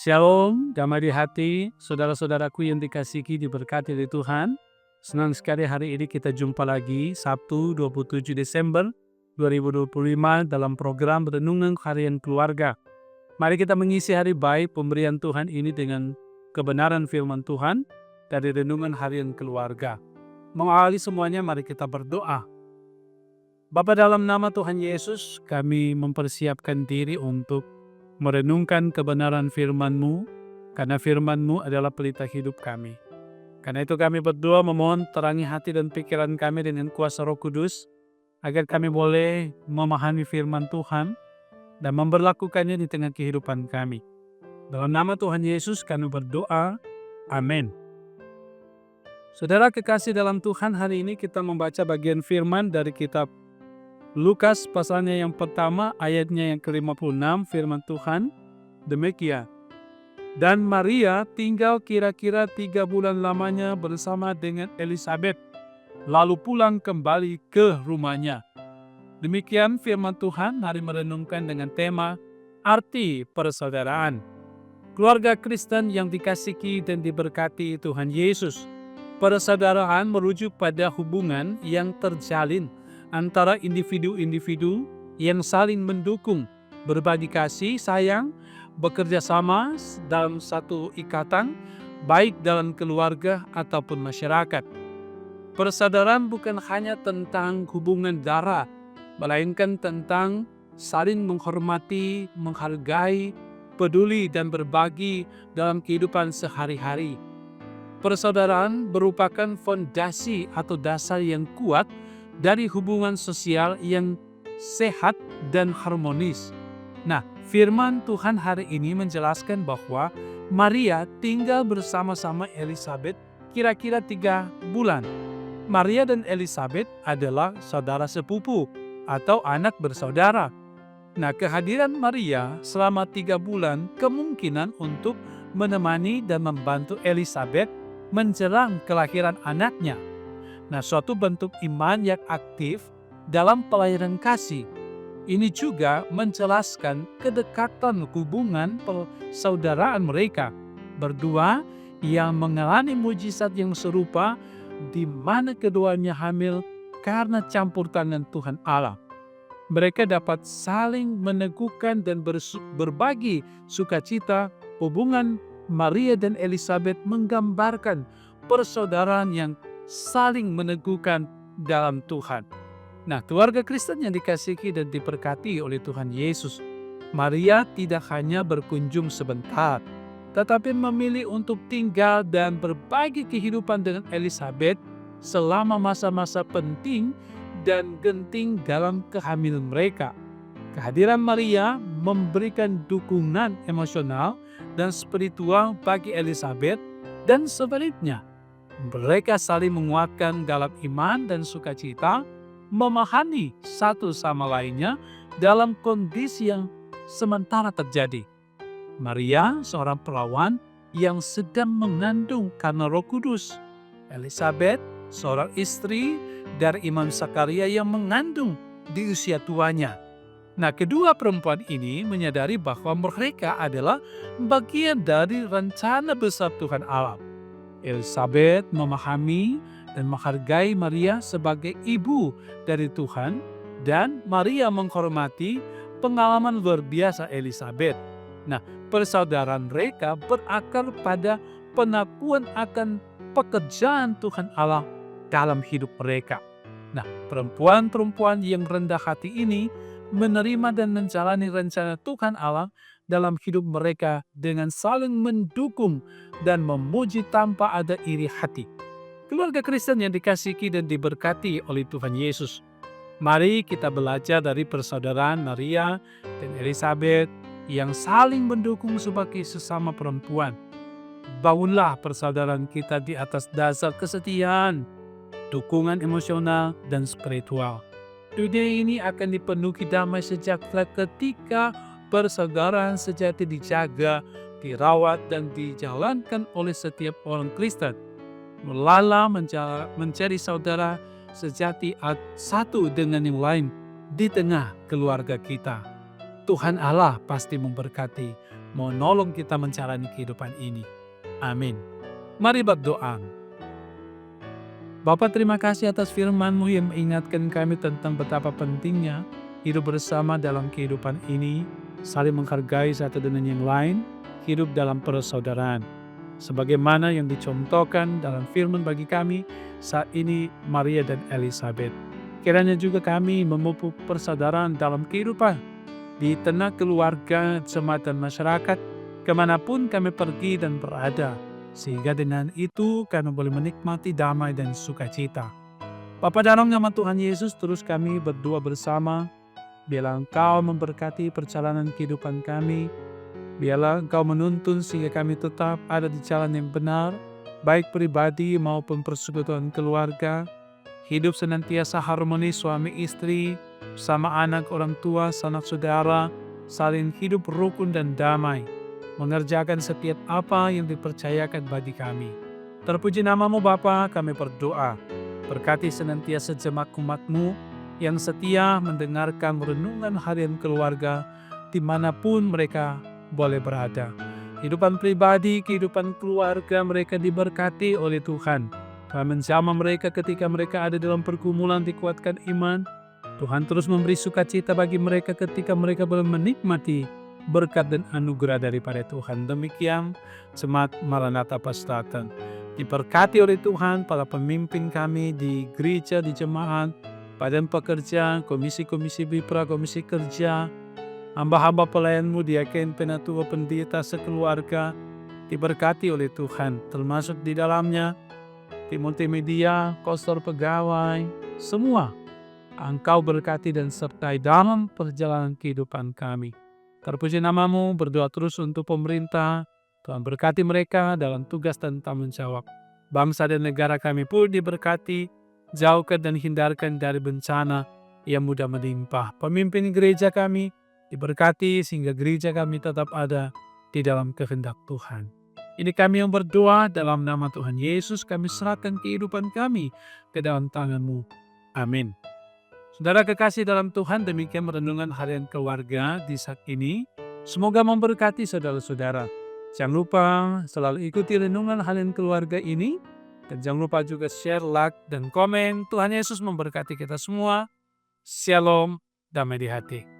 Shalom, damai di hati, saudara-saudaraku yang dikasihi diberkati oleh Tuhan. Senang sekali hari ini kita jumpa lagi, Sabtu 27 Desember 2025 dalam program Renungan Harian Keluarga. Mari kita mengisi hari baik pemberian Tuhan ini dengan kebenaran firman Tuhan dari Renungan Harian Keluarga. Mengawali semuanya, mari kita berdoa. Bapa, dalam nama Tuhan Yesus, kami mempersiapkan diri untuk merenungkan kebenaran firman-Mu, karena firman-Mu adalah pelita hidup kami. Karena itu kami berdoa memohon terangi hati dan pikiran kami dengan kuasa Roh Kudus, agar kami boleh memahami firman Tuhan dan memberlakukannya di tengah kehidupan kami. Dalam nama Tuhan Yesus kami berdoa, amin. Saudara kekasih dalam Tuhan, hari ini kita membaca bagian firman dari kitab Lukas pasalnya yang pertama, ayatnya yang ke-56, firman Tuhan demikian. Dan Maria tinggal kira-kira 3 bulan lamanya bersama dengan Elisabet, lalu pulang kembali ke rumahnya. Demikian firman Tuhan, hari merenungkan dengan tema arti persaudaraan. Keluarga Kristen yang dikasihi dan diberkati Tuhan Yesus, persaudaraan merujuk pada hubungan yang terjalin antara individu-individu yang saling mendukung, berbagi kasih sayang, bekerja sama dalam satu ikatan, baik dalam keluarga ataupun masyarakat. Persaudaraan bukan hanya tentang hubungan darah, melainkan tentang saling menghormati, menghargai, peduli dan berbagi dalam kehidupan sehari-hari. Persaudaraan merupakan fondasi atau dasar yang kuat dari hubungan sosial yang sehat dan harmonis. Nah, firman Tuhan hari ini menjelaskan bahwa Maria tinggal bersama-sama Elisabet kira-kira 3 bulan. Maria dan Elisabet adalah saudara sepupu atau anak bersaudara. Nah, kehadiran Maria selama 3 bulan kemungkinan untuk menemani dan membantu Elisabet menjelang kelahiran anaknya. Nah, suatu bentuk iman yang aktif dalam pelayanan kasih. Ini juga menjelaskan kedekatan hubungan persaudaraan mereka berdua yang mengalami mujizat yang serupa di mana keduanya hamil karena campur tangan Tuhan Allah. Mereka dapat saling meneguhkan dan berbagi sukacita. Hubungan Maria dan Elisabet menggambarkan persaudaraan yang saling meneguhkan dalam Tuhan. Nah, keluarga Kristen yang dikasihi dan diberkati oleh Tuhan Yesus, Maria tidak hanya berkunjung sebentar, tetapi memilih untuk tinggal dan berbagi kehidupan dengan Elisabet selama masa-masa penting dan genting dalam kehamilan mereka. Kehadiran Maria memberikan dukungan emosional dan spiritual bagi Elisabet dan sebaliknya. Mereka saling menguatkan dalam iman dan sukacita, memahami satu sama lainnya dalam kondisi yang sementara terjadi. Maria seorang perawan yang sedang mengandung karena Roh Kudus. Elisabet seorang istri dari Imam Zakaria yang mengandung di usia tuanya. Nah, kedua perempuan ini menyadari bahwa mereka adalah bagian dari rencana besar Tuhan Allah. Elisabet memahami dan menghargai Maria sebagai ibu dari Tuhan, dan Maria menghormati pengalaman luar biasa Elisabet. Nah, persaudaraan mereka berakar pada pengakuan akan pekerjaan Tuhan Allah dalam hidup mereka. Nah, perempuan-perempuan yang rendah hati ini menerima dan menjalani rencana Tuhan Allah dalam hidup mereka dengan saling mendukung dan memuji tanpa ada iri hati. Keluarga Kristen yang dikasihi dan diberkati oleh Tuhan Yesus, mari kita belajar dari persaudaraan Maria dan Elisabet yang saling mendukung sebagai sesama perempuan. Bangunlah persaudaraan kita di atas dasar kesetiaan, dukungan emosional dan spiritual. Dunia ini akan dipenuhi damai sejahtera ketika persaudaraan sejati dijaga, dirawat, dan dijalankan oleh setiap orang Kristen. Melala mencari saudara sejati satu dengan yang lain di tengah keluarga kita. Tuhan Allah pasti memberkati. mau nolong kita menjalani kehidupan ini. Amin. Mari berdoa. Bapa, terima kasih atas firman-Mu yang mengingatkan kami tentang betapa pentingnya hidup bersama dalam kehidupan ini, saling menghargai satu dengan yang lain, hidup dalam persaudaraan. Sebagaimana yang dicontohkan dalam firman bagi kami saat ini Maria dan Elizabeth. Kiranya juga kami memupuk persaudaraan dalam kehidupan di tengah keluarga, jemaat dan masyarakat, kemanapun kami pergi dan berada. Sehingga dengan itu kami boleh menikmati damai dan sukacita. Bapa, dalam nama Tuhan Yesus terus kami berdoa bersama. Biarlah Engkau memberkati perjalanan kehidupan kami. Biarlah Engkau menuntun sehingga kami tetap ada di jalan yang benar, baik pribadi maupun persekutuan keluarga. Hidup senantiasa harmoni suami istri, bersama anak, orang tua, sanak saudara, saling hidup rukun dan damai, mengerjakan setiap apa yang dipercayakan bagi kami. Terpuji nama-Mu Bapa, kami berdoa. Berkati senantiasa jemaat umat-Mu yang setia mendengarkan renungan harian keluarga dimanapun mereka boleh berada. Kehidupan pribadi, kehidupan keluarga mereka diberkati oleh Tuhan. Tuhan menjamah mereka ketika mereka ada dalam pergumulan, dikuatkan iman. Tuhan terus memberi sukacita bagi mereka ketika mereka boleh menikmati berkat dan anugerah daripada Tuhan. Demikian jemaat Maranatha Pastaten diberkati oleh Tuhan, para pemimpin kami di gereja, di jemaat, badan pekerja, komisi-komisi BIPRA, komisi kerja, hamba-hamba pelayan-Mu, diaken, penatua, pendeta, sekeluarga, diberkati oleh Tuhan, termasuk di dalamnya tim multimedia, kostor pegawai, semua Engkau berkati dan sertai dalam perjalanan kehidupan kami. Terpuji nama-Mu, berdoa terus untuk pemerintah. Tuhan berkati mereka dalam tugas dan tanggung jawab. Bangsa dan negara kami pun diberkati, jauhkan dan hindarkan dari bencana yang mudah menimpa. Pemimpin gereja kami diberkati sehingga gereja kami tetap ada di dalam kehendak Tuhan. Ini kami yang berdoa dalam nama Tuhan Yesus, kami serahkan kehidupan kami ke dalam tangan-Mu. Amin. Saudara kekasih dalam Tuhan, demikian renungan harian keluarga di saat ini. Semoga memberkati saudara-saudara. Jangan lupa selalu ikuti renungan harian keluarga ini. Dan jangan lupa juga share, like, dan komen. Tuhan Yesus memberkati kita semua. Shalom, damai di hati.